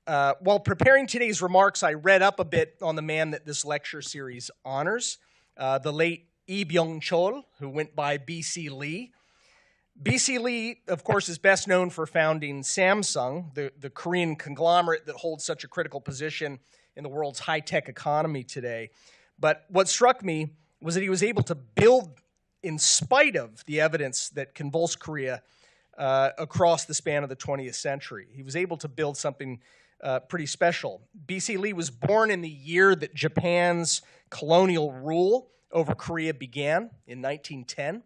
While preparing today's remarks, I read up a bit on the man that this lecture series honors, the late Lee Byung-chul, who went by B.C. Lee. B.C. Lee, of course, is best known for founding Samsung, the Korean conglomerate that holds such a critical position in the world's high-tech economy today. But what struck me was that he was able to build, in spite of the evidence that convulsed Korea across the span of the 20th century. He was able to build something pretty special. B.C. Lee was born in the year that Japan's colonial rule over Korea began in 1910.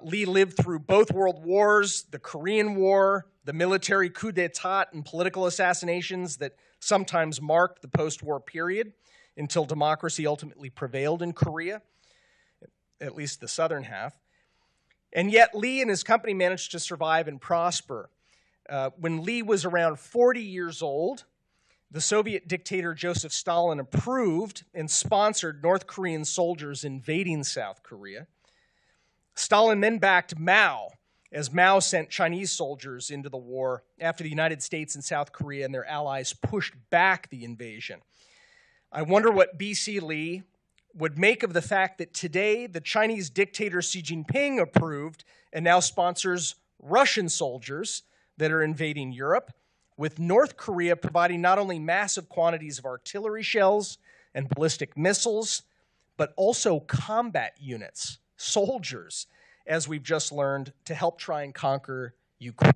Lee lived through both world wars, the Korean War, the military coup d'etat and political assassinations that sometimes marked the post-war period until democracy ultimately prevailed in Korea, at least the southern half. And yet Lee and his company managed to survive and prosper. When Lee was around 40 years old, the Soviet dictator Joseph Stalin approved and sponsored North Korean soldiers invading South Korea. Stalin then backed Mao, as Mao sent Chinese soldiers into the war after the United States and South Korea and their allies pushed back the invasion. I wonder what B.C. Lee would make of the fact that today the Chinese dictator Xi Jinping approved and now sponsors Russian soldiers that are invading Europe, with North Korea providing not only massive quantities of artillery shells and ballistic missiles, but also combat units, soldiers, as we've just learned, to help try and conquer Ukraine.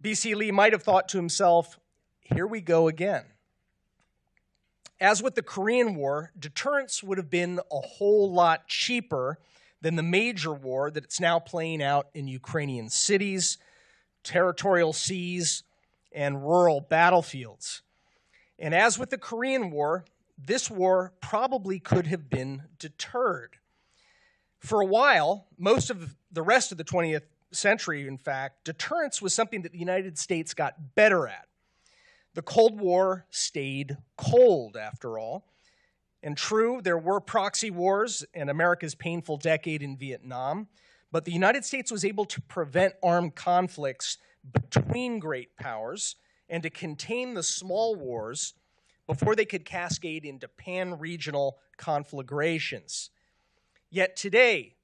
B.C. Lee might have thought to himself, here we go again. As with the Korean War, deterrence would have been a whole lot cheaper than the major war that it's now playing out in Ukrainian cities, territorial seas, and rural battlefields. And as with the Korean War, this war probably could have been deterred. For a while, most of the rest of the 20th century, in fact, deterrence was something that the United States got better at. The Cold War stayed cold, after all. And true, there were proxy wars and America's painful decade in Vietnam, but the United States was able to prevent armed conflicts between great powers and to contain the small wars before they could cascade into pan-regional conflagrations. Yet today,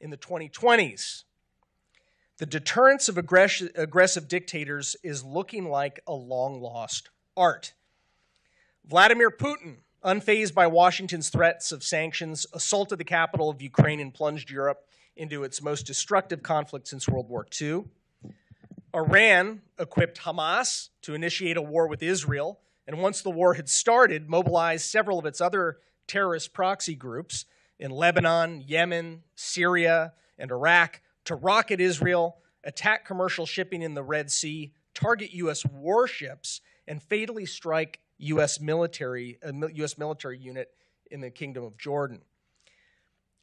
in the 2020s, the deterrence of aggressive dictators is looking like a long-lost art. Vladimir Putin, unfazed by Washington's threats of sanctions, assaulted the capital of Ukraine and plunged Europe into its most destructive conflict since World War II. Iran equipped Hamas to initiate a war with Israel, and once the war had started, mobilized several of its other terrorist proxy groups in Lebanon, Yemen, Syria, and Iraq to rocket Israel, attack commercial shipping in the Red Sea, target U.S. warships, and fatally strike a U.S. military unit in the Kingdom of Jordan.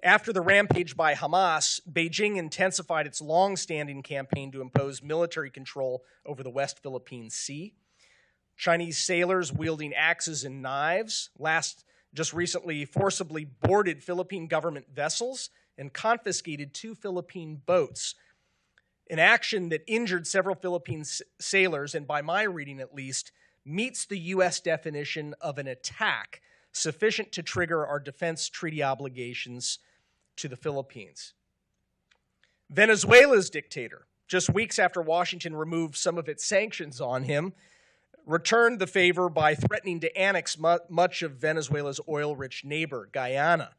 After the rampage by Hamas, Beijing intensified its long-standing campaign to impose military control over the West Philippine Sea. Chinese sailors wielding axes and knives just recently forcibly boarded Philippine government vessels and confiscated 2 Philippine boats, an action that injured several Philippine sailors, and by my reading at least, meets the U.S. definition of an attack sufficient to trigger our defense treaty obligations to the Philippines. Venezuela's dictator, just weeks after Washington removed some of its sanctions on him, returned the favor by threatening to annex much of Venezuela's oil-rich neighbor, Guyana.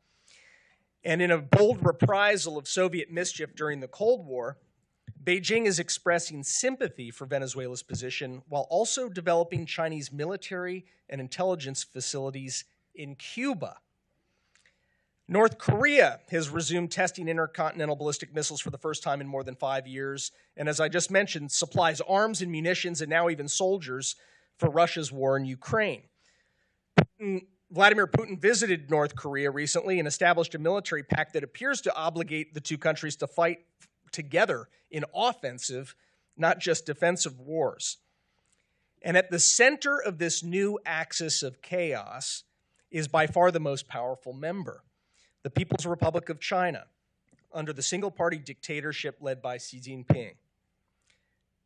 And in a bold reprisal of Soviet mischief during the Cold War, Beijing is expressing sympathy for Venezuela's position while also developing Chinese military and intelligence facilities in Cuba. North Korea has resumed testing intercontinental ballistic missiles for the first time in more than 5 years, and as I just mentioned, supplies arms and munitions and now even soldiers for Russia's war in Ukraine. Vladimir Putin visited North Korea recently and established a military pact that appears to obligate the two countries to fight together in offensive, not just defensive wars. And at the center of this new axis of chaos is by far the most powerful member, the People's Republic of China, under the single-party dictatorship led by Xi Jinping.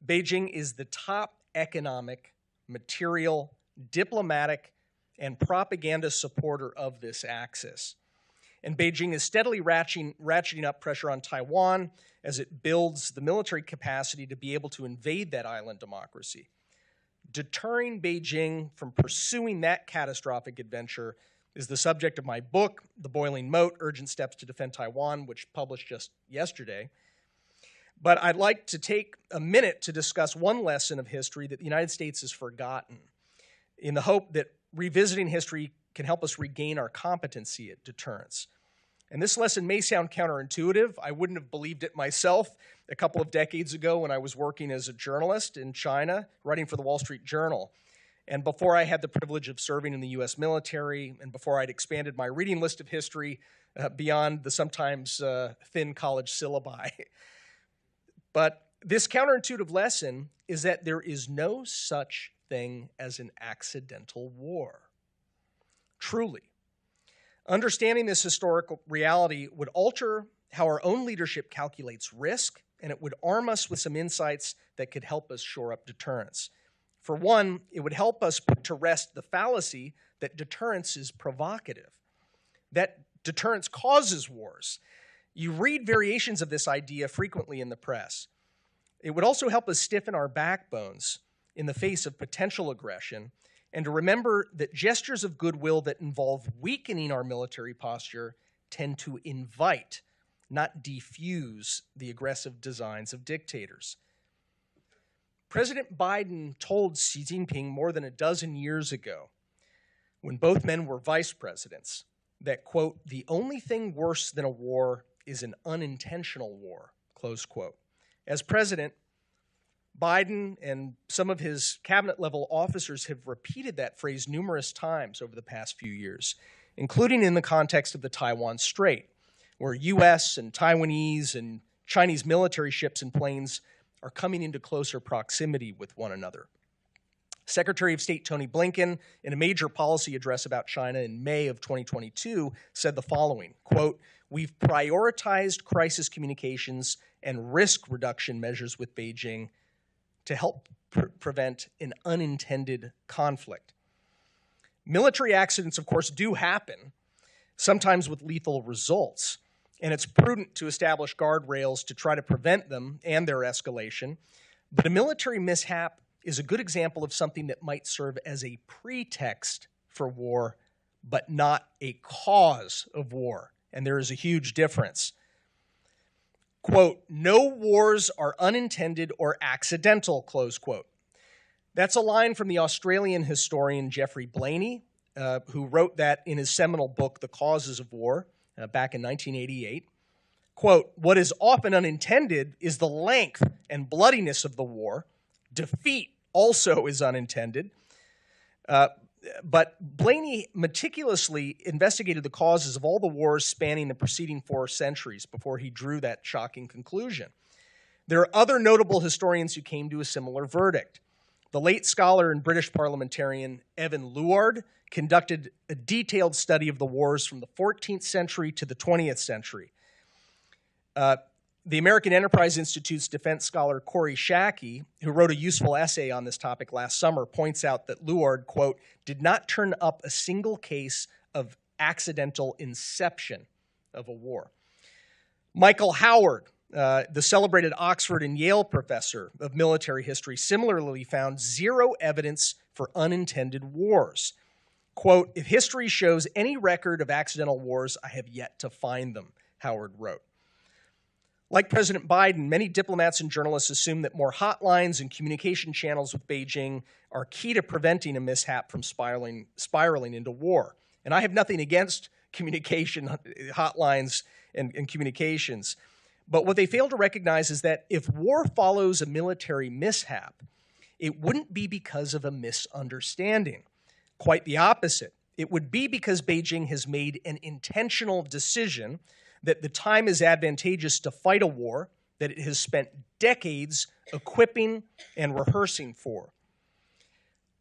Beijing is the top economic, material, diplomatic, and propaganda supporter of this axis. And Beijing is steadily ratcheting up pressure on Taiwan as it builds the military capacity to be able to invade that island democracy. Deterring Beijing from pursuing that catastrophic adventure is the subject of my book, The Boiling Moat, Urgent Steps to Defend Taiwan, which published just yesterday. But I'd like to take a minute to discuss one lesson of history that the United States has forgotten, in the hope that revisiting history can help us regain our competency at deterrence. And this lesson may sound counterintuitive. I wouldn't have believed it myself a couple of decades ago when I was working as a journalist in China, writing for the Wall Street Journal. And before I had the privilege of serving in the U.S. military, and before I'd expanded my reading list of history beyond the sometimes thin college syllabi. But this counterintuitive lesson is that there is no such thing as an accidental war. Truly. Understanding this historical reality would alter how our own leadership calculates risk, and it would arm us with some insights that could help us shore up deterrence. For one, it would help us put to rest the fallacy that deterrence is provocative, that deterrence causes wars. You read variations of this idea frequently in the press. It would also help us stiffen our backbones in the face of potential aggression, and to remember that gestures of goodwill that involve weakening our military posture tend to invite, not defuse, the aggressive designs of dictators. President Biden told Xi Jinping more than a dozen years ago, when both men were vice presidents, that, quote, the only thing worse than a war is an unintentional war, close quote. As president, Biden and some of his cabinet-level officers have repeated that phrase numerous times over the past few years, including in the context of the Taiwan Strait, where U.S. and Taiwanese and Chinese military ships and planes are coming into closer proximity with one another. Secretary of State Tony Blinken, in a major policy address about China in May of 2022, said the following, quote, we've prioritized crisis communications and risk reduction measures with Beijing to help prevent an unintended conflict. Military accidents, of course, do happen, sometimes with lethal results, and it's prudent to establish guardrails to try to prevent them and their escalation. But a military mishap is a good example of something that might serve as a pretext for war, but not a cause of war, and there is a huge difference. Quote, no wars are unintended or accidental, close quote. That's a line from the Australian historian Geoffrey Blaney, who wrote that in his seminal book, The Causes of War, back in 1988. Quote, what is often unintended is the length and bloodiness of the war. Defeat also is unintended. But Blaney meticulously investigated the causes of all the wars spanning the preceding 4 centuries before he drew that shocking conclusion. There are other notable historians who came to a similar verdict. The late scholar and British parliamentarian Evan Luard conducted a detailed study of the wars from the 14th century to the 20th century. The American Enterprise Institute's defense scholar Corey Shackey, who wrote a useful essay on this topic last summer, points out that Luard, quote, did not turn up a single case of accidental inception of a war. Michael Howard, the celebrated Oxford and Yale professor of military history, similarly found zero evidence for unintended wars. Quote, if history shows any record of accidental wars, I have yet to find them, Howard wrote. Like President Biden, many diplomats and journalists assume that more hotlines and communication channels with Beijing are key to preventing a mishap from spiraling into war. And I have nothing against communication hotlines and communications. But what they fail to recognize is that if war follows a military mishap, it wouldn't be because of a misunderstanding. Quite the opposite. It would be because Beijing has made an intentional decision that the time is advantageous to fight a war that it has spent decades equipping and rehearsing for.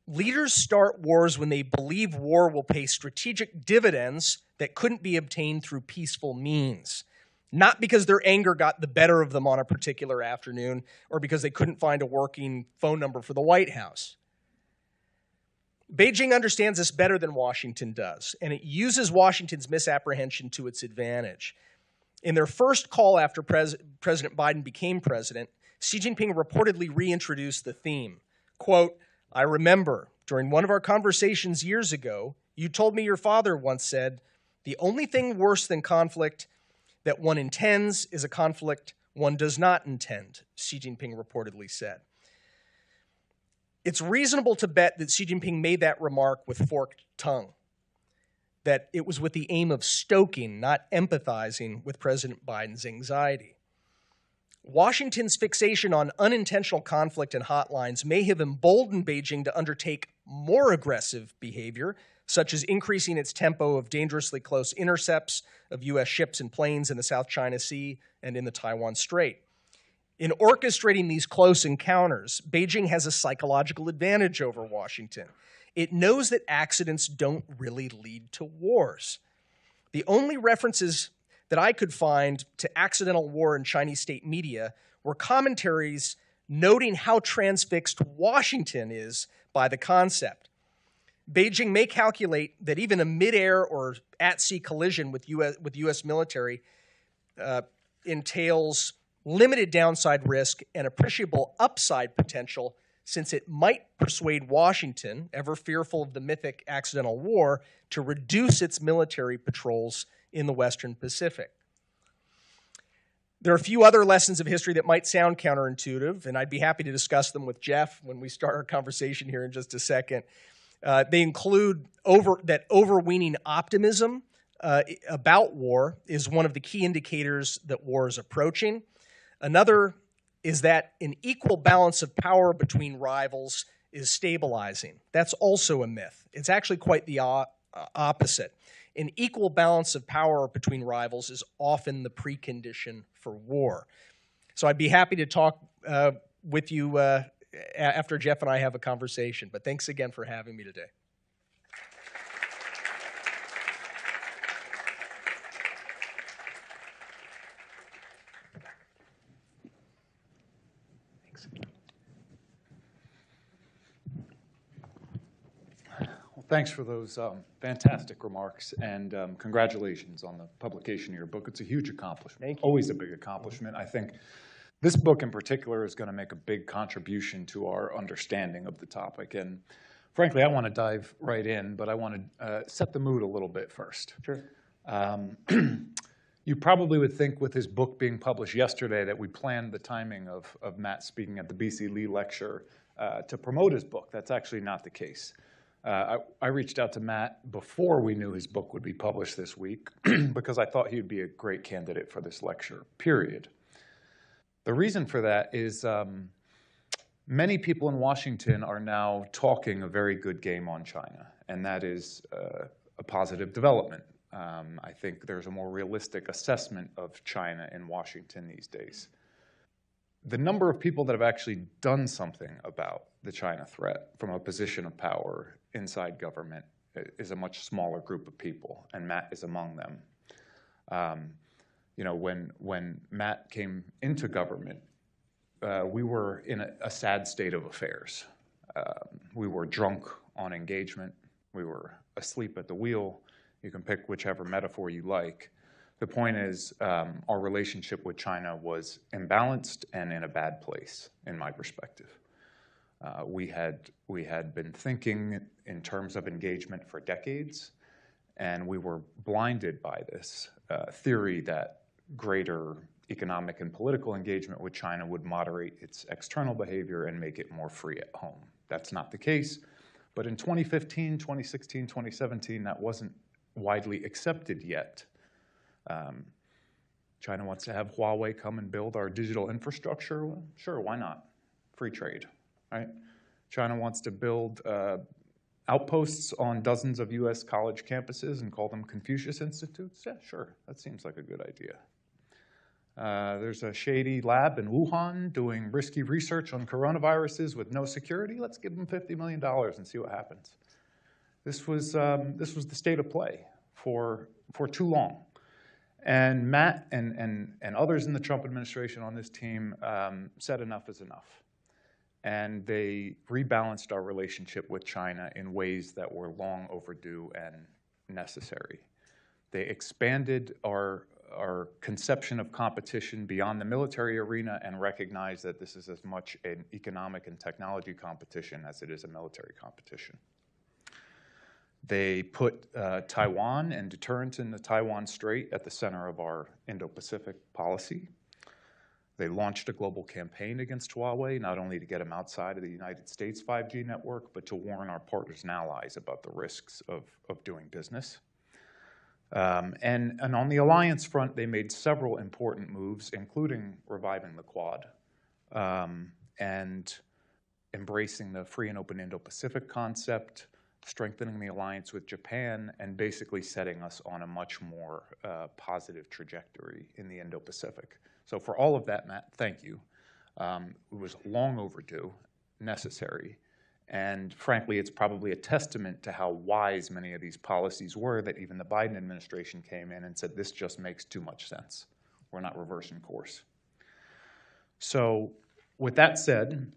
Leaders start wars when they believe war will pay strategic dividends that couldn't be obtained through peaceful means. not because their anger got the better of them on a particular afternoon or because they couldn't find a working phone number for the White House. Beijing understands this better than Washington does, and it uses Washington's misapprehension to its advantage. In their first call after President Biden became president, Xi Jinping reportedly reintroduced the theme. Quote, "I remember, during one of our conversations years ago, you told me your father once said, the only thing worse than conflict that one intends is a conflict one does not intend," Xi Jinping reportedly said. It's reasonable to bet that Xi Jinping made that remark with forked tongue, that it was with the aim of stoking, not empathizing with President Biden's anxiety. Washington's fixation on unintentional conflict and hotlines may have emboldened Beijing to undertake more aggressive behavior, such as increasing its tempo of dangerously close intercepts of U.S. ships and planes in the South China Sea and in the Taiwan Strait. In orchestrating these close encounters, Beijing has a psychological advantage over Washington. It knows that accidents don't really lead to wars. The only references that I could find to accidental war in Chinese state media were commentaries noting how transfixed Washington is by the concept. Beijing may calculate that even a mid-air or at-sea collision with U.S. military entails limited downside risk and appreciable upside potential, since it might persuade Washington, ever fearful of the mythic accidental war, to reduce its military patrols in the Western Pacific. There are a few other lessons of history that might sound counterintuitive, and I'd be happy to discuss them with Jeff when we start our conversation here in just a second. They include that overweening optimism about war is one of the key indicators that war is approaching. Another is that an equal balance of power between rivals is stabilizing. That's also a myth. It's actually quite the opposite. An equal balance of power between rivals is often the precondition for war. So I'd be happy to talk with you after Jeff and I have a conversation, but thanks again for having me today. Thanks for those fantastic remarks, and congratulations on the publication of your book. It's a huge accomplishment. Thank you. Always a big accomplishment. I think this book in particular is going to make a big contribution to our understanding of the topic. And frankly, I want to dive right in, but I want to set the mood a little bit first. Sure. You probably would think with his book being published yesterday that we planned the timing of Matt speaking at the BC Lee lecture to promote his book. That's actually not the case. I reached out to Matt before we knew his book would be published this week because I thought he would be a great candidate for this lecture, period. The reason for that is many people in Washington are now talking a very good game on China, and that is a positive development. I think there's a more realistic assessment of China in Washington these days. The number of people that have actually done something about the China threat from a position of power inside government is a much smaller group of people, and Matt is among them. You know, when Matt came into government, we were in a sad state of affairs. We were drunk on engagement. We were asleep at the wheel. You can pick whichever metaphor you like. The point is, our relationship with China was imbalanced and in a bad place, in my perspective. We had been thinking in terms of engagement for decades, and we were blinded by this theory that greater economic and political engagement with China would moderate its external behavior and make it more free at home. That's not the case. But in 2015, 2016, 2017, that wasn't widely accepted yet. China wants to have Huawei come and build our digital infrastructure. Well, sure, why not? Free trade, right? China wants to build outposts on dozens of US college campuses and call them Confucius Institutes. Yeah, sure, that seems like a good idea. There's a shady lab in Wuhan doing risky research on coronaviruses with no security. Let's give them $50 million and see what happens. This was the state of play for too long. And Matt and others in the Trump administration on this team said enough is enough. And they rebalanced our relationship with China in ways that were long overdue and necessary. They expanded our conception of competition beyond the military arena and recognized that this is as much an economic and technology competition as it is a military competition. They put Taiwan and deterrence in the Taiwan Strait at the center of our Indo-Pacific policy. They launched a global campaign against Huawei, not only to get them outside of the United States 5G network, but to warn our partners and allies about the risks of doing business. And on the alliance front, they made several important moves, including reviving the Quad and embracing the free and open Indo-Pacific concept, strengthening the alliance with Japan, and basically setting us on a much more positive trajectory in the Indo-Pacific. So for all of that, Matt, thank you. It was long overdue, necessary, and frankly, it's probably a testament to how wise many of these policies were that even the Biden administration came in and said, this just makes too much sense. We're not reversing course. So with that said,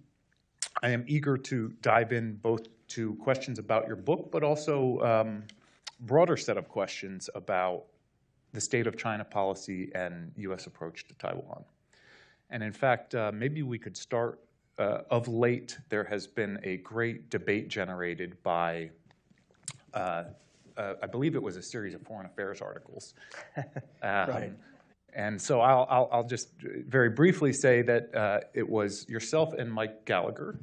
I am eager to dive in both to questions about your book, but also broader set of questions about the state of China policy and U.S. approach to Taiwan. And in fact, maybe we could start, of late, there has been a great debate generated by, I believe it was a series of foreign affairs articles. Right. And so I'll just very briefly say that it was yourself and Mike Gallagher,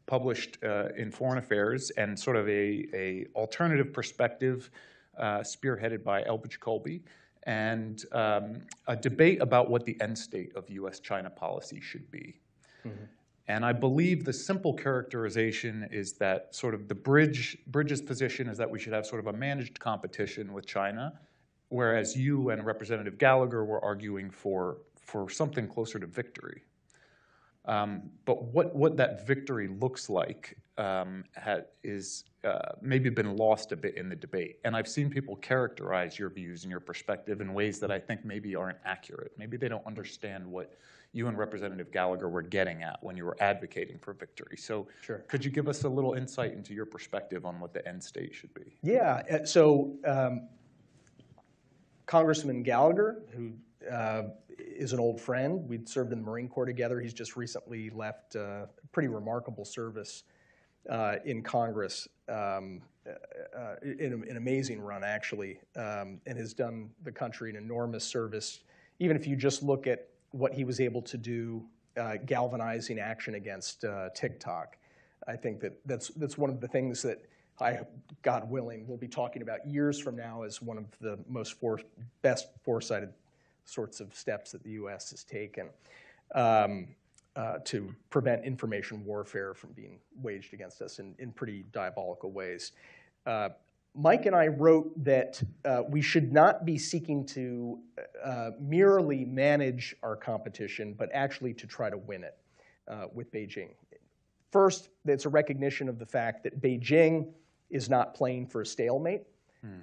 published in Foreign Affairs, and sort of a alternative perspective spearheaded by Elbridge Colby, and a debate about what the end state of U.S.-China policy should be. Mm-hmm. And I believe the simple characterization is that sort of the Bridge's position is that we should have sort of a managed competition with China, whereas you and Representative Gallagher were arguing for something closer to victory. But what that victory looks like is maybe been lost a bit in the debate. And I've seen people characterize your views and your perspective in ways that I think maybe aren't accurate. Maybe they don't understand what you and Representative Gallagher were getting at when you were advocating for victory. So could you give us a little insight into your perspective on what the end state should be? Yeah, so Congressman Gallagher, who is an old friend. We'd served in the Marine Corps together. He's just recently left a pretty remarkable service in Congress, in an amazing run, actually, and has done the country an enormous service. Even if you just look at what he was able to do galvanizing action against TikTok, I think that's one of the things that God willing, we'll be talking about years from now as one of the best foresighted sorts of steps that the U.S. has taken to prevent information warfare from being waged against us in pretty diabolical ways. Mike and I wrote that we should not be seeking to merely manage our competition, but actually to try to win it with Beijing. First, it's a recognition of the fact that Beijing is not playing for a stalemate.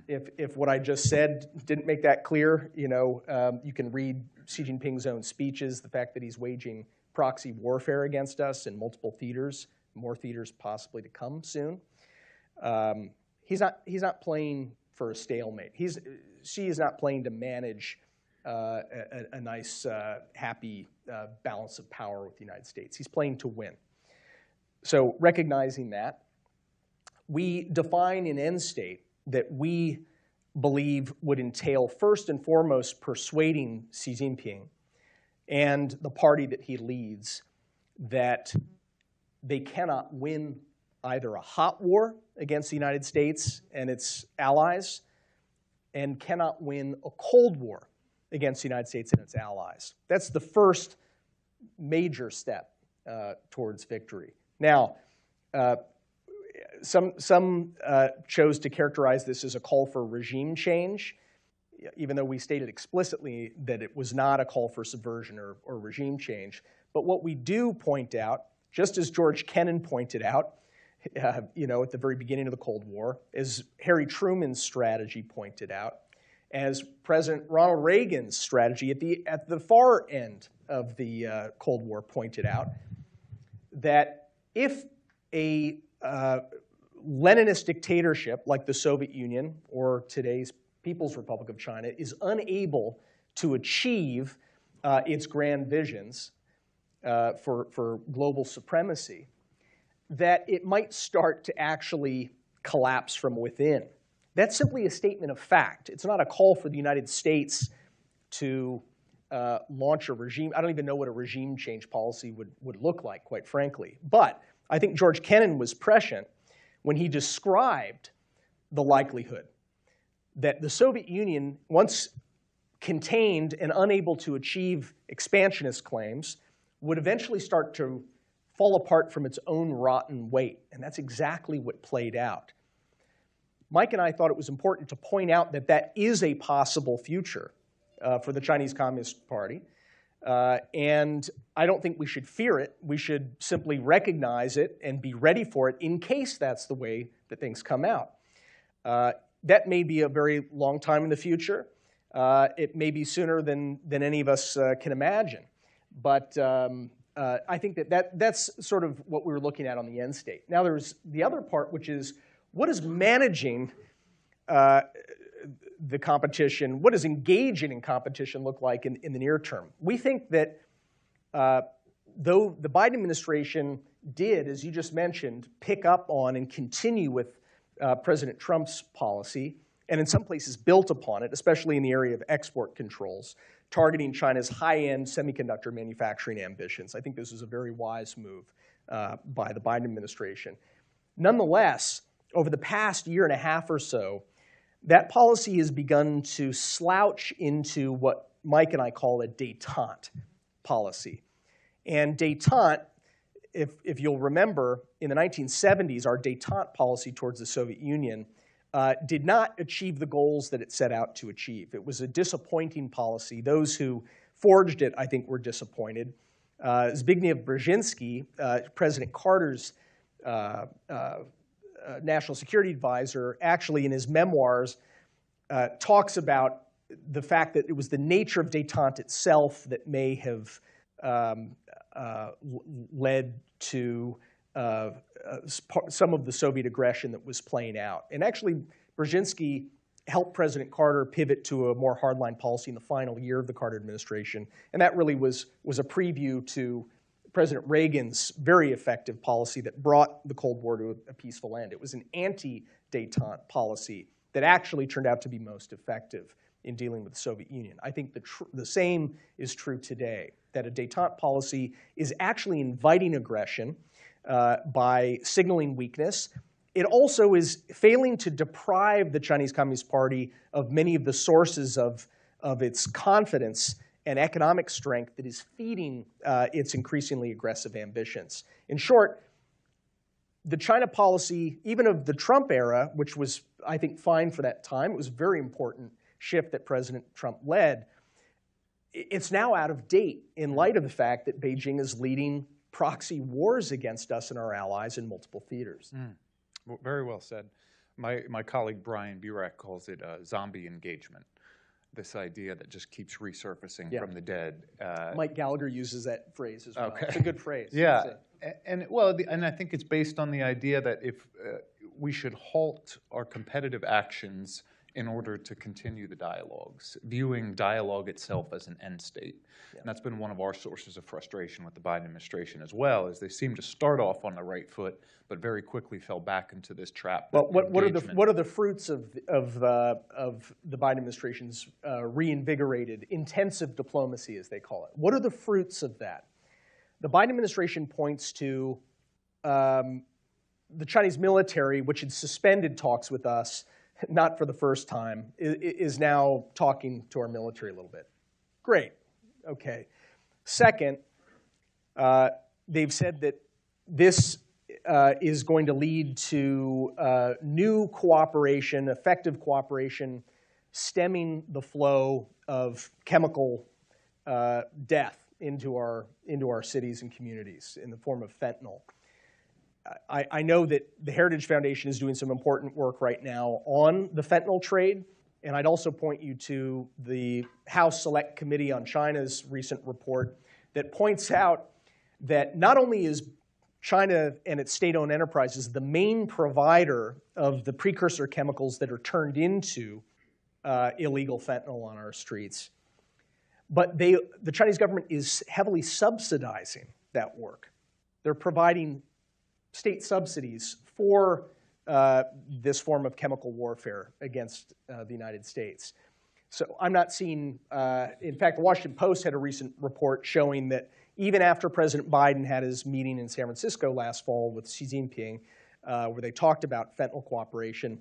If what I just said didn't make that clear, you can read Xi Jinping's own speeches, the fact that he's waging proxy warfare against us in multiple theaters, more theaters possibly to come soon. He's not playing for a stalemate. Xi is not playing to manage a nice, happy balance of power with the United States. He's playing to win. So recognizing that, we define an end state that we believe would entail, first and foremost, persuading Xi Jinping and the party that he leads that they cannot win either a hot war against the United States and its allies and cannot win a cold war against the United States and its allies. That's the first major step towards victory. Now, some chose to characterize this as a call for regime change, even though we stated explicitly that it was not a call for subversion or regime change. But what we do point out, just as George Kennan pointed out, at the very beginning of the Cold War, as Harry Truman's strategy pointed out, as President Ronald Reagan's strategy at the far end of the Cold War pointed out, that if a Leninist dictatorship like the Soviet Union or today's People's Republic of China is unable to achieve its grand visions for global supremacy, that it might start to actually collapse from within. That's simply a statement of fact. It's not a call for the United States to launch a regime. I don't even know what a regime change policy would look like, quite frankly. But I think George Kennan was prescient when he described the likelihood that the Soviet Union, once contained and unable to achieve expansionist claims, would eventually start to fall apart from its own rotten weight. And that's exactly what played out. Mike and I thought it was important to point out that that is a possible future for the Chinese Communist Party. And I don't think we should fear it. We should simply recognize it and be ready for it in case that's the way that things come out. That may be a very long time in the future. It may be sooner than any of us can imagine. But I think that's sort of what we were looking at on the end state. Now there's the other part, which is what is managing the competition, what does engaging in competition look like in the near term? We think that though the Biden administration did, as you just mentioned, pick up on and continue with President Trump's policy, and in some places built upon it, especially in the area of export controls, targeting China's high-end semiconductor manufacturing ambitions. I think this is a very wise move by the Biden administration. Nonetheless, over the past year and a half or so, that policy has begun to slouch into what Mike and I call a détente policy. And détente, if you'll remember, in the 1970s, our détente policy towards the Soviet Union did not achieve the goals that it set out to achieve. It was a disappointing policy. Those who forged it, I think, were disappointed. Zbigniew Brzezinski, President Carter's national security advisor, actually in his memoirs talks about the fact that it was the nature of détente itself that may have led to some of the Soviet aggression that was playing out. And actually, Brzezinski helped President Carter pivot to a more hardline policy in the final year of the Carter administration. And that really was a preview to President Reagan's very effective policy that brought the Cold War to a peaceful end. It was an anti-détente policy that actually turned out to be most effective in dealing with the Soviet Union. I think the same is true today, that a détente policy is actually inviting aggression by signaling weakness. It also is failing to deprive the Chinese Communist Party of many of the sources of its confidence and economic strength that is feeding its increasingly aggressive ambitions. In short, the China policy, even of the Trump era, which was, I think, fine for that time, it was a very important shift that President Trump led, it's now out of date in light of the fact that Beijing is leading proxy wars against us and our allies in multiple theaters. Well, very well said. My colleague Brian Burek calls it zombie engagement. This idea that just keeps resurfacing from the dead. Mike Gallagher uses that phrase as well. Okay. It's a good phrase. Yeah, and I think it's based on the idea that if we should halt our competitive actions in order to continue the dialogues, viewing dialogue itself as an end state. Yeah. And that's been one of our sources of frustration with the Biden administration as well, is they seem to start off on the right foot, but very quickly fell back into this trap. Well, what are the fruits of the Biden administration's reinvigorated intensive diplomacy, as they call it? What are the fruits of that? The Biden administration points to the Chinese military, which had suspended talks with us, not for the first time, is now talking to our military a little bit. Great. Okay. Second, they've said that this is going to lead to new cooperation, effective cooperation, stemming the flow of chemical death into our cities and communities in the form of fentanyl. I know that the Heritage Foundation is doing some important work right now on the fentanyl trade. And I'd also point you to the House Select Committee on China's recent report that points out that not only is China and its state-owned enterprises the main provider of the precursor chemicals that are turned into illegal fentanyl on our streets, but the Chinese government is heavily subsidizing that work. They're providing state subsidies for this form of chemical warfare against the United States. So I'm not seeing, in fact, the Washington Post had a recent report showing that even after President Biden had his meeting in San Francisco last fall with Xi Jinping, where they talked about fentanyl cooperation,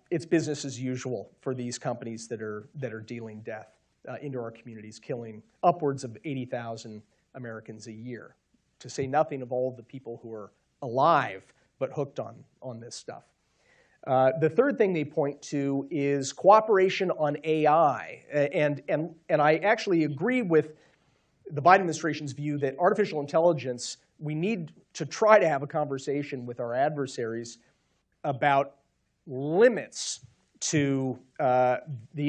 it's business as usual for these companies that are dealing death into our communities, killing upwards of 80,000 Americans a year, to say nothing of all the people who are alive but hooked on this stuff. The third thing they point to is cooperation on AI. And I actually agree with the Biden administration's view that artificial intelligence, we need to try to have a conversation with our adversaries about limits to the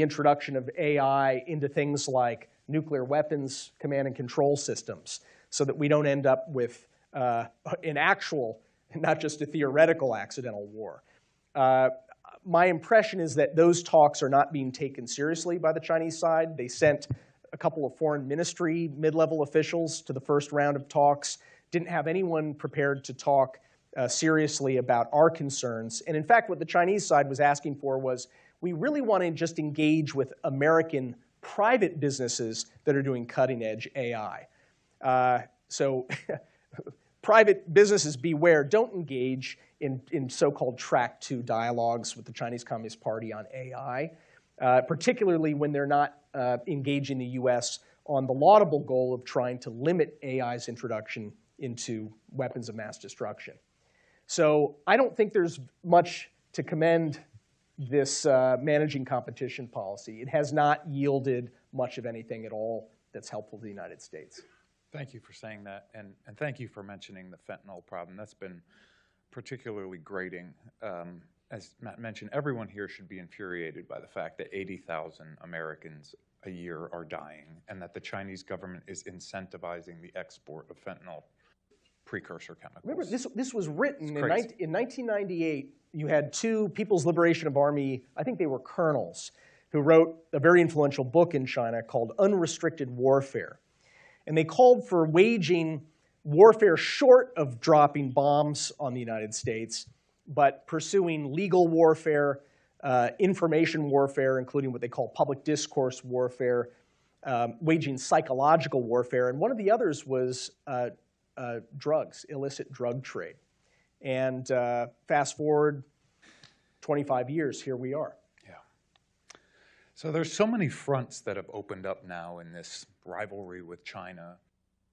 introduction of AI into things like nuclear weapons command and control systems, so that we don't end up with an actual, not just a theoretical accidental war. My impression is that those talks are not being taken seriously by the Chinese side. They sent a couple of foreign ministry mid-level officials to the first round of talks, didn't have anyone prepared to talk seriously about our concerns. And in fact, what the Chinese side was asking for was, we really want to just engage with American private businesses that are doing cutting-edge AI. So private businesses, beware, don't engage in so-called track 2 dialogues with the Chinese Communist Party on AI, particularly when they're not engaging the US on the laudable goal of trying to limit AI's introduction into weapons of mass destruction. So I don't think there's much to commend this managing competition policy. It has not yielded much of anything at all that's helpful to the United States. Thank you for saying that, and thank you for mentioning the fentanyl problem. That's been particularly grating. As Matt mentioned, everyone here should be infuriated by the fact that 80,000 Americans a year are dying, and that the Chinese government is incentivizing the export of fentanyl precursor chemicals. Remember, this was written in 1998. You had two People's Liberation Army, I think they were colonels, who wrote a very influential book in China called Unrestricted Warfare. And they called for waging warfare short of dropping bombs on the United States, but pursuing legal warfare, information warfare, including what they call public discourse warfare, waging psychological warfare. And one of the others was drugs, illicit drug trade. And fast forward 25 years, here we are. Yeah. So there's so many fronts that have opened up now in this rivalry with China.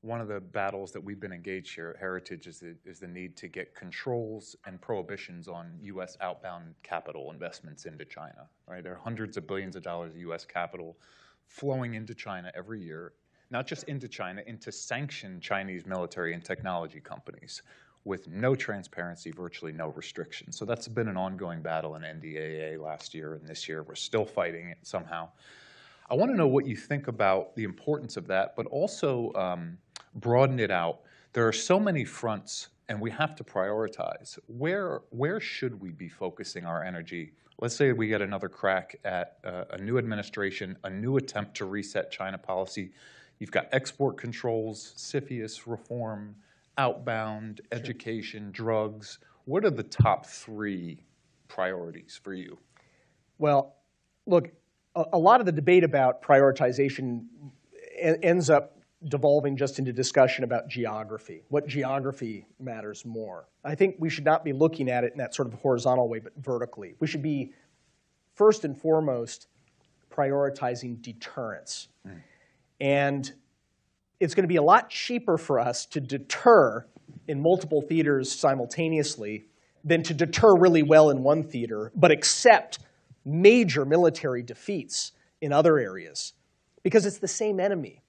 One of the battles that we've been engaged here at Heritage is the need to get controls and prohibitions on U.S. outbound capital investments into China. Right? There are hundreds of billions of dollars of U.S. capital flowing into China every year, not just into China, into sanctioned Chinese military and technology companies with no transparency, virtually no restrictions. So that's been an ongoing battle in NDAA last year, and this year we're still fighting it somehow. I want to know what you think about the importance of that, but also broaden it out. There are so many fronts, and we have to prioritize. Where should we be focusing our energy? Let's say we get another crack at a new administration, a new attempt to reset China policy. You've got export controls, CFIUS reform, outbound, education, drugs. What are the top 3 priorities for you? Well, look, a lot of the debate about prioritization ends up devolving just into discussion about geography. What geography matters more? I think we should not be looking at it in that sort of horizontal way, but vertically. We should be, first and foremost, prioritizing deterrence. And it's going to be a lot cheaper for us to deter in multiple theaters simultaneously than to deter really well in one theater, but accept major military defeats in other areas, because it's the same enemy.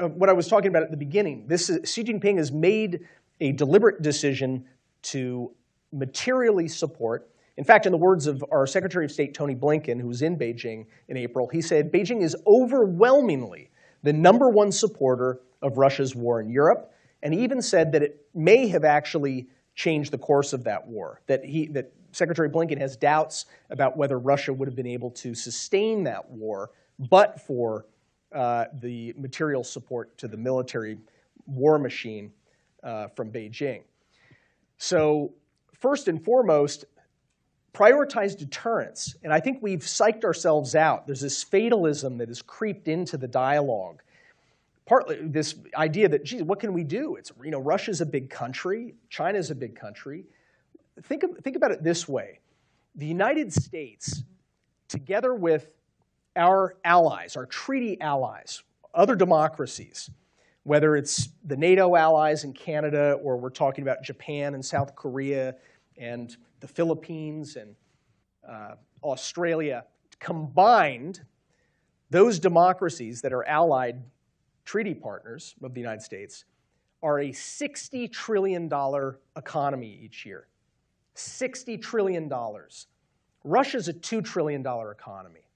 What I was talking about at the beginning, Xi Jinping has made a deliberate decision to materially support In fact, in the words of our Secretary of State, Tony Blinken, who was in Beijing in April, he said, Beijing is overwhelmingly the #1 supporter of Russia's war in Europe, and he even said that it may have actually changed the course of that war, that Secretary Blinken has doubts about whether Russia would have been able to sustain that war, but for the material support to the military war machine from Beijing. So first and foremost, prioritize deterrence. And I think we've psyched ourselves out. There's this fatalism that has creeped into the dialogue. Partly this idea that, geez, what can we do? It's, Russia's a big country. China's a big country. Think about it this way. The United States, together with our allies, our treaty allies, other democracies, whether it's the NATO allies in Canada or we're talking about Japan and South Korea and the Philippines and Australia, combined, those democracies that are allied treaty partners of the United States are a $60 trillion economy each year. $60 trillion. Russia's a $2 trillion economy.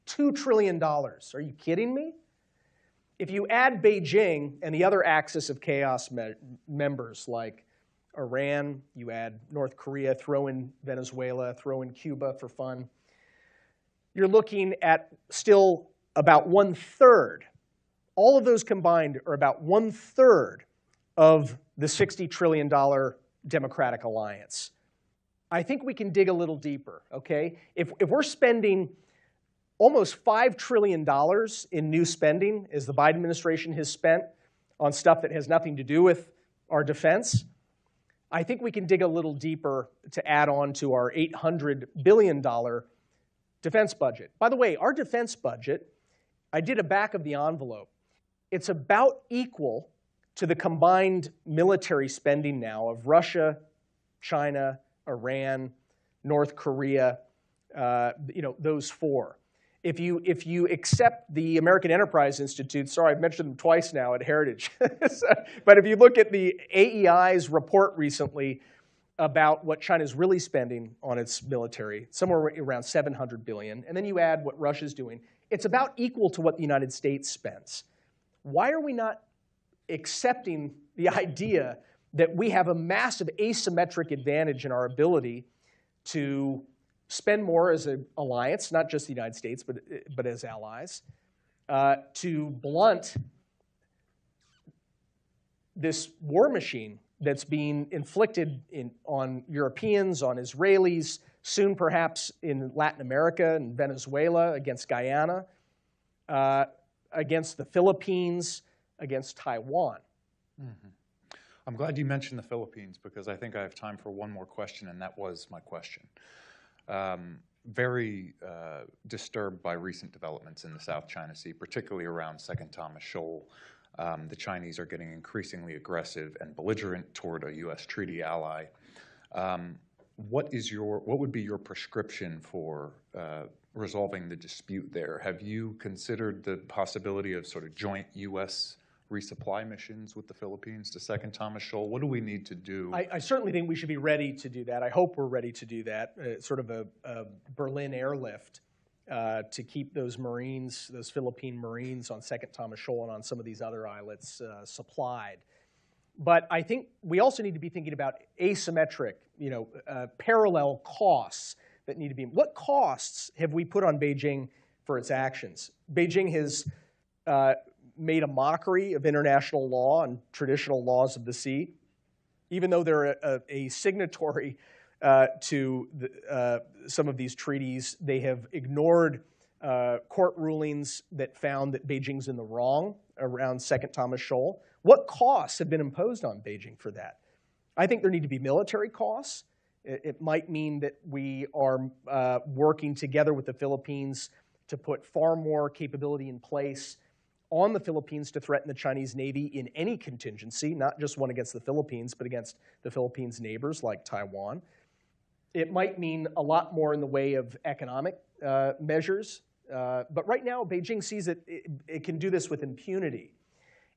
$2 trillion. Are you kidding me? If you add Beijing and the other axis of chaos members like Iran, you add North Korea, throw in Venezuela, throw in Cuba for fun, you're looking at still about 1/3. All of those combined are about 1/3 of the $60 trillion democratic alliance. I think we can dig a little deeper, okay? If we're spending almost $5 trillion in new spending, as the Biden administration has spent on stuff that has nothing to do with our defense, I think we can dig a little deeper to add on to our $800 billion defense budget. By the way, our defense budget, I did a back of the envelope. It's about equal to the combined military spending now of Russia, China, Iran, North Korea, those four. If you accept the American Enterprise Institute, sorry, I've mentioned them twice now at Heritage, but if you look at the AEI's report recently about what China's really spending on its military, somewhere around $700 billion, and then you add what Russia's doing, it's about equal to what the United States spends. Why are we not accepting the idea that we have a massive asymmetric advantage in our ability to spend more as an alliance, not just the United States, but as allies, to blunt this war machine that's being inflicted on Europeans, on Israelis, soon perhaps in Latin America and Venezuela, against Guyana, against the Philippines, against Taiwan. Mm-hmm. I'm glad you mentioned the Philippines because I think I have time for one more question, and that was my question. Very disturbed by recent developments in the South China Sea, particularly around Second Thomas Shoal. The Chinese are getting increasingly aggressive and belligerent toward a U.S. treaty ally. What would be your prescription for resolving the dispute there? Have you considered the possibility of sort of joint U.S. resupply missions with the Philippines to Second Thomas Shoal? What do we need to do? I certainly think we should be ready to do that. I hope we're ready to do that. Sort of a Berlin airlift to keep those Marines, those Philippine Marines on Second Thomas Shoal and on some of these other islets supplied. But I think we also need to be thinking about asymmetric, parallel costs that need to be. What costs have we put on Beijing for its actions? Beijing has made a mockery of international law and traditional laws of the sea. Even though they're a signatory to some of these treaties, they have ignored court rulings that found that Beijing's in the wrong around Second Thomas Shoal. What costs have been imposed on Beijing for that? I think there need to be military costs. It might mean that we are working together with the Philippines to put far more capability in place on the Philippines to threaten the Chinese Navy in any contingency, not just one against the Philippines, but against the Philippines' neighbors like Taiwan. It might mean a lot more in the way of economic measures. But right now, Beijing sees it can do this with impunity.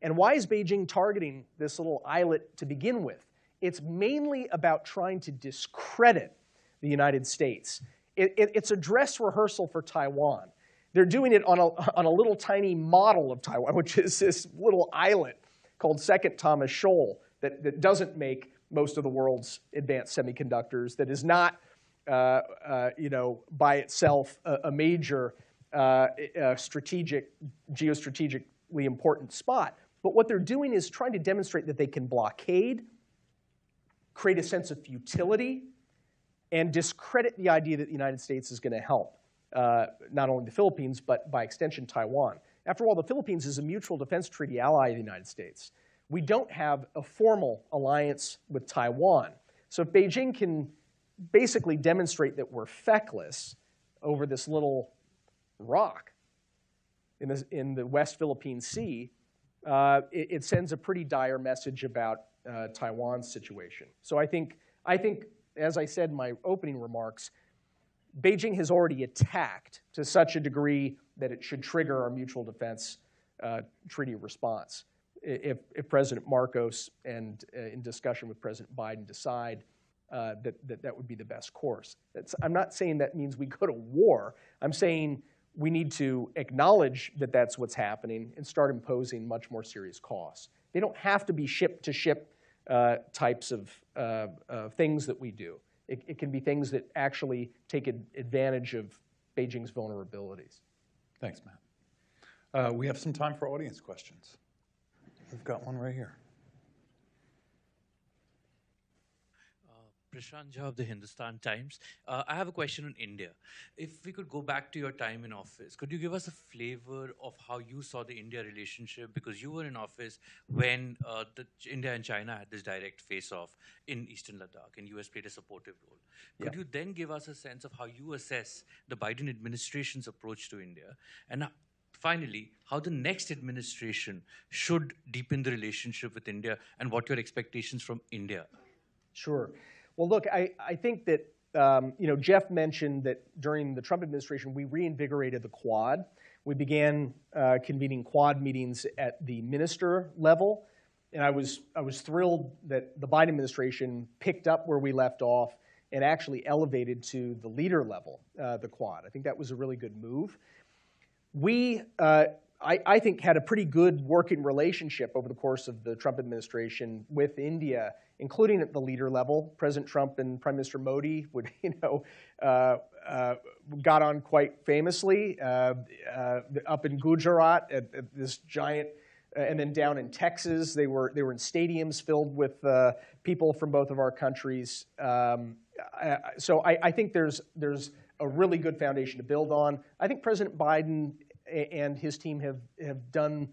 And why is Beijing targeting this little islet to begin with? It's mainly about trying to discredit the United States. It's a dress rehearsal for Taiwan. They're doing it on a little tiny model of Taiwan, which is this little islet called Second Thomas Shoal that doesn't make most of the world's advanced semiconductors, that is not, by itself a major geostrategically important spot. But what they're doing is trying to demonstrate that they can blockade, create a sense of futility, and discredit the idea that the United States is going to help not only the Philippines, but by extension Taiwan. After all, the Philippines is a mutual defense treaty ally of the United States. We don't have a formal alliance with Taiwan. So if Beijing can basically demonstrate that we're feckless over this little rock in the West Philippine Sea, it sends a pretty dire message about Taiwan's situation. So I think, as I said in my opening remarks, Beijing has already attacked to such a degree that it should trigger our mutual defense treaty response. If President Marcos and in discussion with President Biden decide that would be the best course. I'm not saying that means we go to war. I'm saying we need to acknowledge that that's what's happening and start imposing much more serious costs. They don't have to be ship-to-ship types of things that we do. It can be things that actually take advantage of Beijing's vulnerabilities. Thanks, Matt. We have some time for audience questions. We've got one right here. Prashant Jha of the Hindustan Times. I have a question on India. If we could go back to your time in office, could you give us a flavor of how you saw the India relationship? Because you were in office when India and China had this direct face-off in Eastern Ladakh, and US played a supportive role. Could you then give us a sense of how you assess the Biden administration's approach to India? And finally, how the next administration should deepen the relationship with India and what your expectations from India? Sure. Well, look, I think that Jeff mentioned that during the Trump administration, we reinvigorated the Quad. We began convening Quad meetings at the minister level, and I was thrilled that the Biden administration picked up where we left off and actually elevated to the leader level, the Quad. I think that was a really good move. We, I think, had a pretty good working relationship over the course of the Trump administration with India, including at the leader level. President Trump and Prime Minister Modi would, got on quite famously up in Gujarat at this giant, and then down in Texas, they were in stadiums filled with people from both of our countries. So I think there's a really good foundation to build on. I think President Biden and his team have done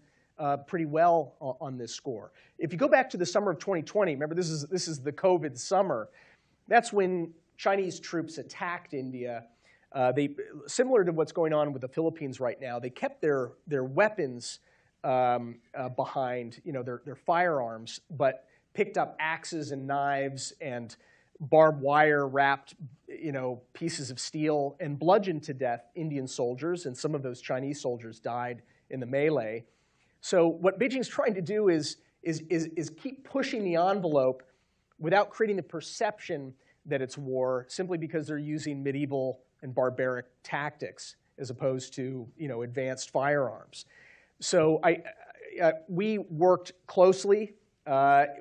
pretty well on this score. If you go back to the summer of 2020, remember this is the COVID summer. That's when Chinese troops attacked India. Similar to what's going on with the Philippines right now, they kept their weapons behind, their firearms, but picked up axes and knives and barbed wire wrapped, pieces of steel and bludgeoned to death Indian soldiers, and some of those Chinese soldiers died in the melee. So what Beijing's trying to do is keep pushing the envelope without creating the perception that it's war, simply because they're using medieval and barbaric tactics as opposed to advanced firearms. So we worked closely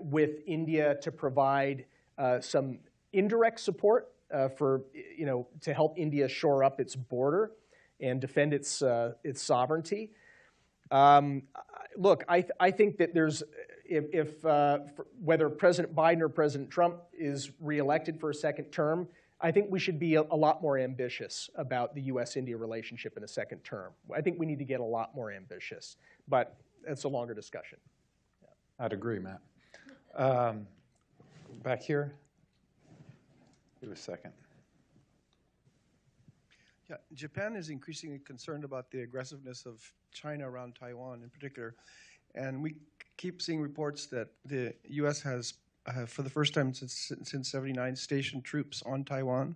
with India to provide some indirect support to help India shore up its border and defend its sovereignty. Look, I think that whether President Biden or President Trump is reelected for a second term, I think we should be a lot more ambitious about the U.S.-India relationship in a second term. I think we need to get a lot more ambitious, but that's a longer discussion. I'd agree, Matt. Back here. Give a second. Yeah, Japan is increasingly concerned about the aggressiveness of China around Taiwan in particular. And we keep seeing reports that the U.S. has, for the first time since '79, stationed troops on Taiwan.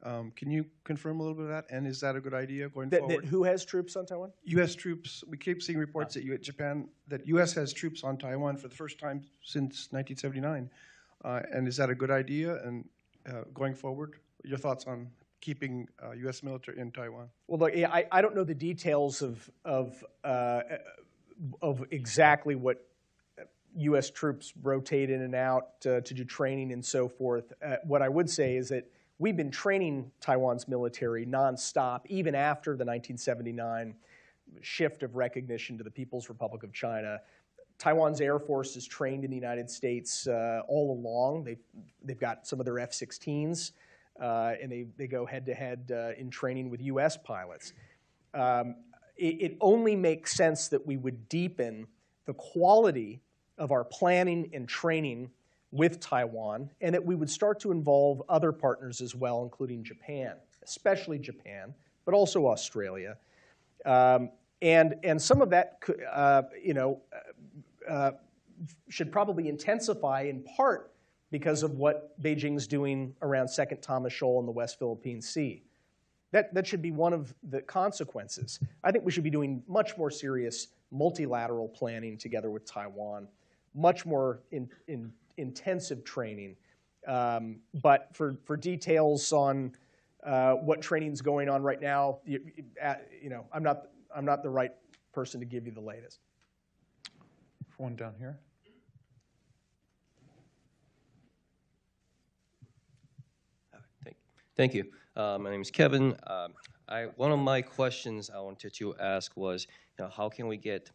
Can you confirm a little bit of that? And is that a good idea going forward? Who has troops on Taiwan? U.S. troops. We keep seeing reports that U.S. has troops on Taiwan for the first time since 1979. And is that a good idea? And going forward, your thoughts on keeping U.S. military in Taiwan? Well, look, I don't know the details of exactly what U.S. troops rotate in and out to do training and so forth. What I would say is that we've been training Taiwan's military nonstop, even after the 1979 shift of recognition to the People's Republic of China. Taiwan's Air Force is trained in the United States all along. They've got some of their F-16s, and they go head-to-head in training with U.S. pilots. It only makes sense that we would deepen the quality of our planning and training with Taiwan, and that we would start to involve other partners as well, including Japan, especially Japan, but also Australia. And some of that could, should probably intensify in part because of what Beijing's doing around Second Thomas Shoal in the West Philippine Sea. That should be one of the consequences. I think we should be doing much more serious multilateral planning together with Taiwan, much more intensive training. But for details on what training's going on right now, I'm not the right person to give you the latest. One down here. Thank you. My name is Kevin. One of my questions I wanted to ask was, how can we get,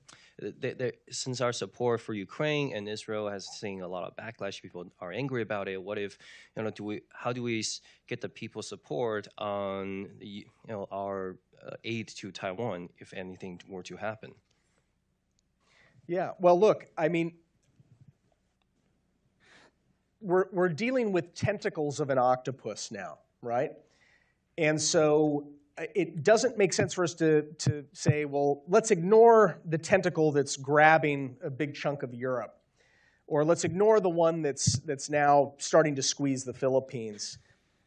since our support for Ukraine and Israel has seen a lot of backlash, people are angry about it. What if, how do we get the people's support on, our aid to Taiwan if anything were to happen? Yeah. Well, look. I mean, we're dealing with tentacles of an octopus now, right? And so it doesn't make sense for us to say, well, let's ignore the tentacle that's grabbing a big chunk of Europe, or let's ignore the one that's now starting to squeeze the Philippines,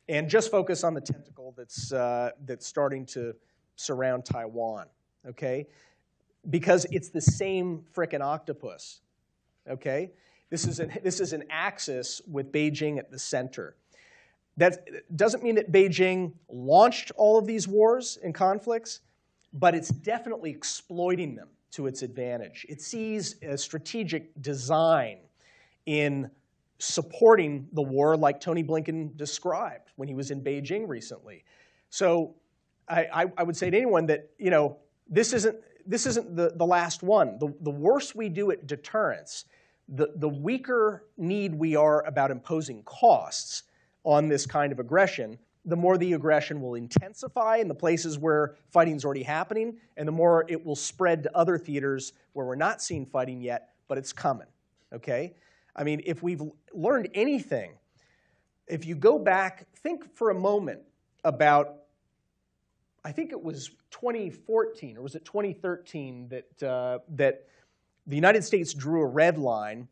and just focus on the tentacle that's starting to surround Taiwan. Okay, because it's the same frickin' octopus. Okay, this is an axis with Beijing at the center. That doesn't mean that Beijing launched all of these wars and conflicts, but it's definitely exploiting them to its advantage. It sees a strategic design in supporting the war like Tony Blinken described when he was in Beijing recently. So I would say to anyone that, this isn't the last one. The worse we do at deterrence, the weaker need we are about imposing costs on this kind of aggression, the more the aggression will intensify in the places where fighting is already happening, and the more it will spread to other theaters where we're not seeing fighting yet, but it's coming, okay? I mean, if we've learned anything, if you go back, think for a moment about, I think it was 2014, or was it 2013, that the United States drew a red line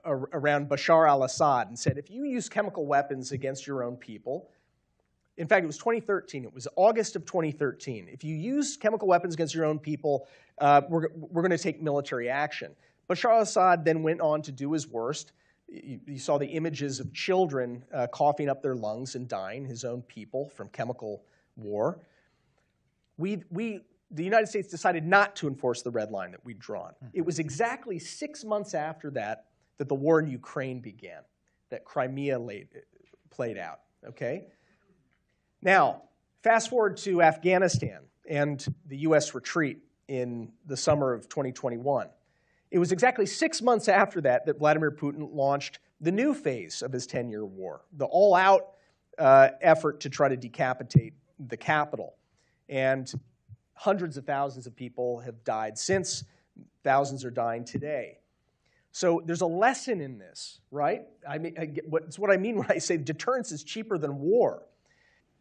around Bashar al-Assad and said, if you use chemical weapons against your own people, in fact, it was 2013. It was August of 2013. If you use chemical weapons against your own people, we're going to take military action. Bashar al-Assad then went on to do his worst. You saw the images of children coughing up their lungs and dying, his own people, from chemical war. The United States decided not to enforce the red line that we'd drawn. It was exactly 6 months after that the war in Ukraine began, that Crimea played out, okay? Now, fast forward to Afghanistan and the US retreat in the summer of 2021. It was exactly 6 months after that Vladimir Putin launched the new phase of his 10-year war, the all-out effort to try to decapitate the capital. And hundreds of thousands of people have died since. Thousands are dying today. So there's a lesson in this, right? I mean, it's what I mean when I say deterrence is cheaper than war.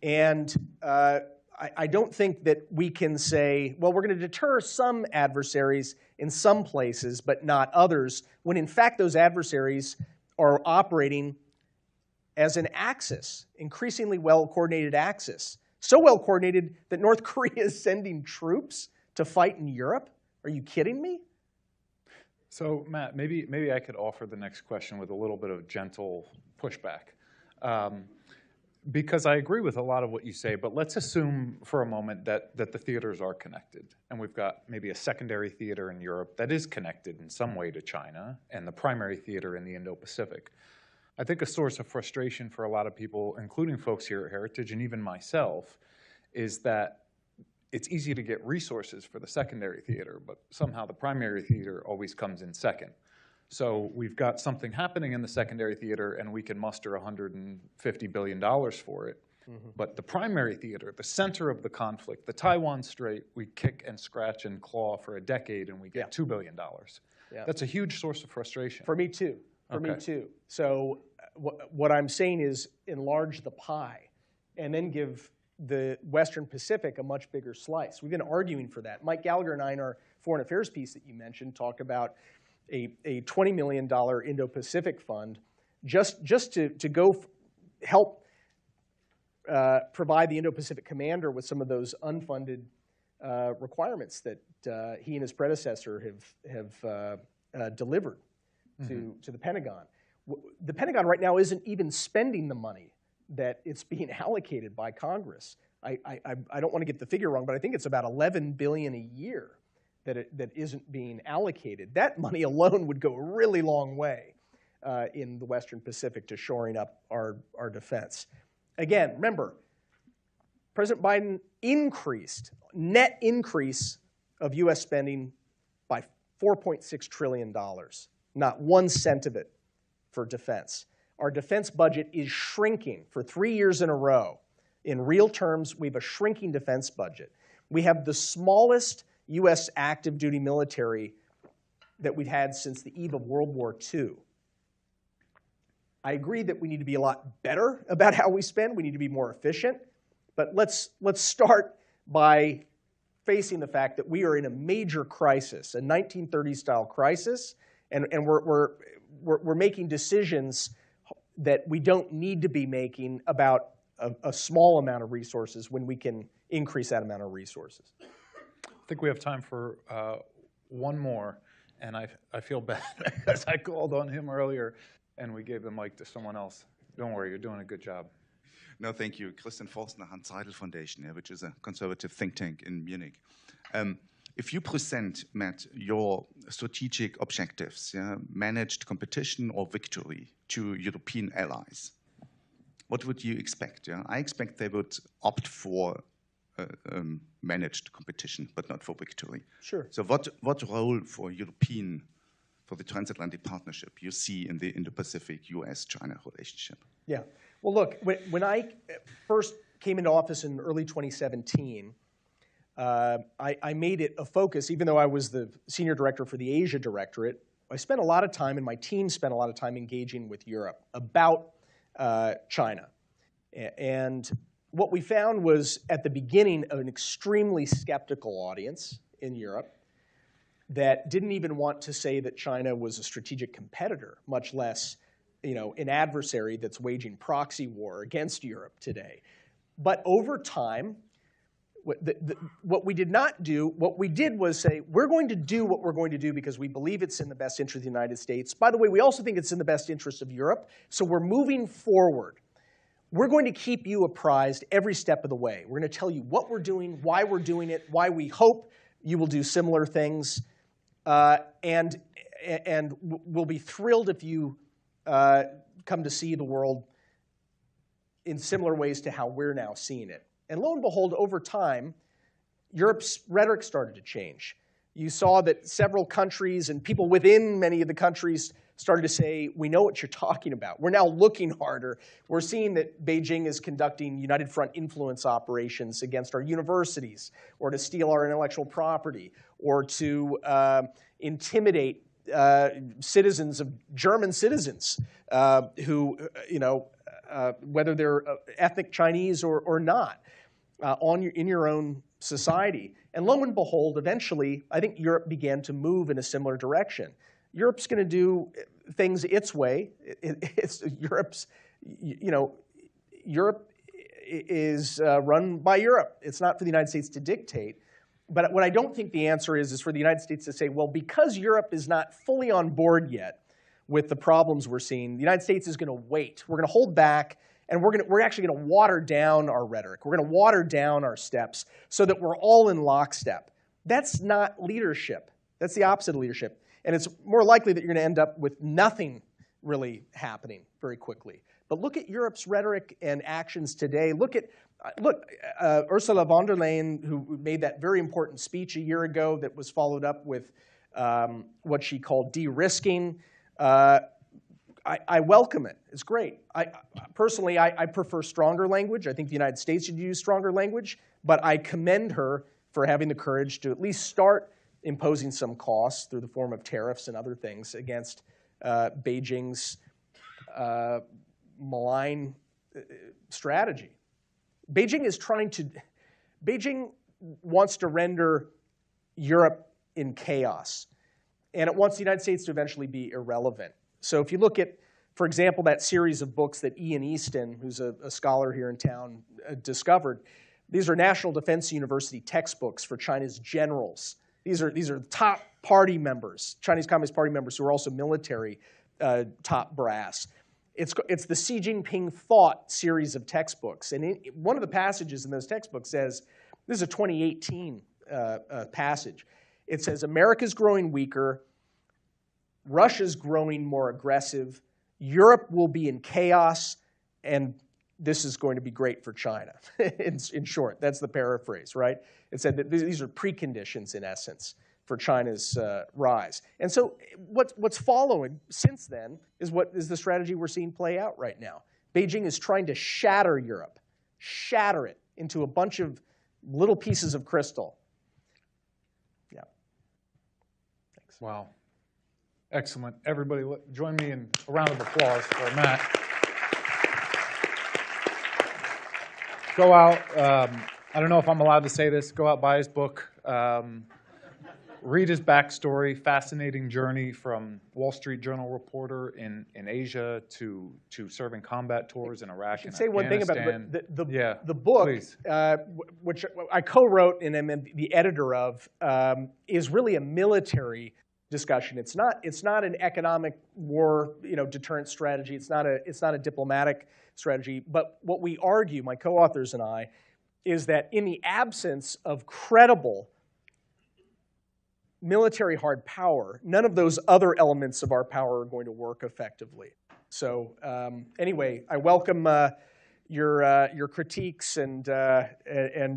And I don't think that we can say, well, we're going to deter some adversaries in some places, but not others, when in fact those adversaries are operating as an axis, increasingly well-coordinated axis. So well-coordinated that North Korea is sending troops to fight in Europe? Are you kidding me? So Matt, maybe I could offer the next question with a little bit of gentle pushback. Because I agree with a lot of what you say, but let's assume for a moment that the theaters are connected. And we've got maybe a secondary theater in Europe that is connected in some way to China, and the primary theater in the Indo-Pacific. I think a source of frustration for a lot of people, including folks here at Heritage and even myself, is that it's easy to get resources for the secondary theater, but somehow the primary theater always comes in second. So we've got something happening in the secondary theater, and we can muster $150 billion for it. Mm-hmm. But the primary theater, the center of the conflict, the Taiwan Strait, we kick and scratch and claw for a decade, and we get $2 billion. Yeah. That's a huge source of frustration. For me too. For me too. So what I'm saying is enlarge the pie, and then give the Western Pacific a much bigger slice. We've been arguing for that. Mike Gallagher and I, in our foreign affairs piece that you mentioned, talked about a $20 million Indo-Pacific fund just to go help provide the Indo-Pacific commander with some of those unfunded requirements that he and his predecessor have delivered to the Pentagon. The Pentagon right now isn't even spending the money that it's being allocated by Congress. I don't want to get the figure wrong, but I think it's about $11 billion a year that isn't being allocated. That money alone would go a really long way in the Western Pacific to shoring up our defense. Again, remember, President Biden net increase of U.S. spending by $4.6 trillion, not 1 cent of it for defense. Our defense budget is shrinking for 3 years in a row. In real terms, we have a shrinking defense budget. We have the smallest U.S. active duty military that we've had since the eve of World War II. I agree that we need to be a lot better about how we spend. We need to be more efficient. But let's start by facing the fact that we are in a major crisis, a 1930s-style crisis, and we're making decisions that we don't need to be making about a small amount of resources when we can increase that amount of resources. I think we have time for one more, and I feel bad because I called on him earlier and we gave the mic to someone else. Don't worry, you're doing a good job. No, thank you. Christian Forstner, Hans Seidel Foundation, which is a conservative think tank in Munich. If you present, Matt, your strategic objectives, managed competition or victory, to European allies, what would you expect? I expect they would opt for managed competition, but not for victory. Sure. So what role for the transatlantic partnership you see in the Indo-Pacific U.S.-China relationship? Yeah. Well, look, when I first came into office in early 2017, I made it a focus, even though I was the senior director for the Asia Directorate, I spent a lot of time, and my team spent a lot of time engaging with Europe about China. And what we found was, at the beginning, an extremely skeptical audience in Europe that didn't even want to say that China was a strategic competitor, much less an adversary that's waging proxy war against Europe today. But over time, what we did not do, what we did was say, we're going to do what we're going to do because we believe it's in the best interest of the United States. By the way, we also think it's in the best interest of Europe, so we're moving forward. We're going to keep you apprised every step of the way. We're going to tell you what we're doing, why we're doing it, why we hope you will do similar things, and we'll be thrilled if you come to see the world in similar ways to how we're now seeing it. And lo and behold, over time, Europe's rhetoric started to change. You saw that several countries and people within many of the countries started to say, we know what you're talking about. We're now looking harder. We're seeing that Beijing is conducting United Front influence operations against our universities, or to steal our intellectual property, or to intimidate citizens of German citizens who, whether they're ethnic Chinese or not, in your own society. And lo and behold, eventually, I think Europe began to move in a similar direction. Europe's going to do things its way. Europe is run by Europe. It's not for the United States to dictate. But what I don't think the answer is for the United States to say, well, because Europe is not fully on board yet with the problems we're seeing, the United States is going to wait. We're going to hold back, and we're actually going to water down our rhetoric. We're going to water down our steps so that we're all in lockstep. That's not leadership. That's the opposite of leadership. And it's more likely that you're going to end up with nothing really happening very quickly. But look at Europe's rhetoric and actions today. Look, Ursula von der Leyen, who made that very important speech a year ago that was followed up with what she called de-risking. I welcome it. It's great. Personally, I prefer stronger language. I think the United States should use stronger language. But I commend her for having the courage to at least start imposing some costs through the form of tariffs and other things against Beijing's malign strategy. Beijing wants to render Europe in chaos, and it wants the United States to eventually be irrelevant. So if you look at, for example, that series of books that Ian Easton, who's a scholar here in town, discovered, these are National Defense University textbooks for China's generals. These are top party members, Chinese Communist Party members who are also military top brass. It's the Xi Jinping Thought series of textbooks. And one of the passages in those textbooks says, this is a 2018 passage. It says, America's growing weaker, Russia's growing more aggressive, Europe will be in chaos, and this is going to be great for China. In short, that's the paraphrase, right? It said that these are preconditions, in essence, for China's rise. And so what's following since then is what is the strategy we're seeing play out right now. Beijing is trying to shatter Europe, shatter it into a bunch of little pieces of crystal. Yeah. Thanks. Wow. Excellent. Everybody, join me in a round of applause for Matt. Go out. I don't know if I'm allowed to say this. Go out, buy his book. Read his backstory, fascinating journey from Wall Street Journal reporter in Asia to serving combat tours in Iraq and Afghanistan. Say one thing about the book, which I co-wrote and am the editor of, is really a military discussion. It's not an economic war, deterrence strategy. It's not a diplomatic strategy. But what we argue, my co-authors and I, is that in the absence of credible military hard power, none of those other elements of our power are going to work effectively. So anyway, I welcome your critiques and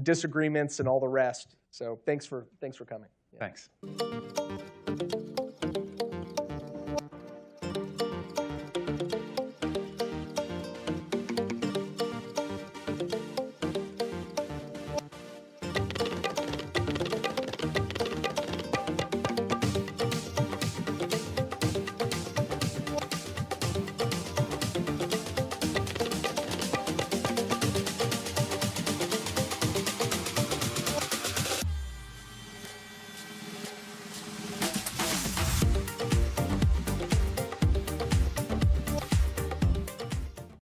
disagreements and all the rest. So thanks for coming. Thanks.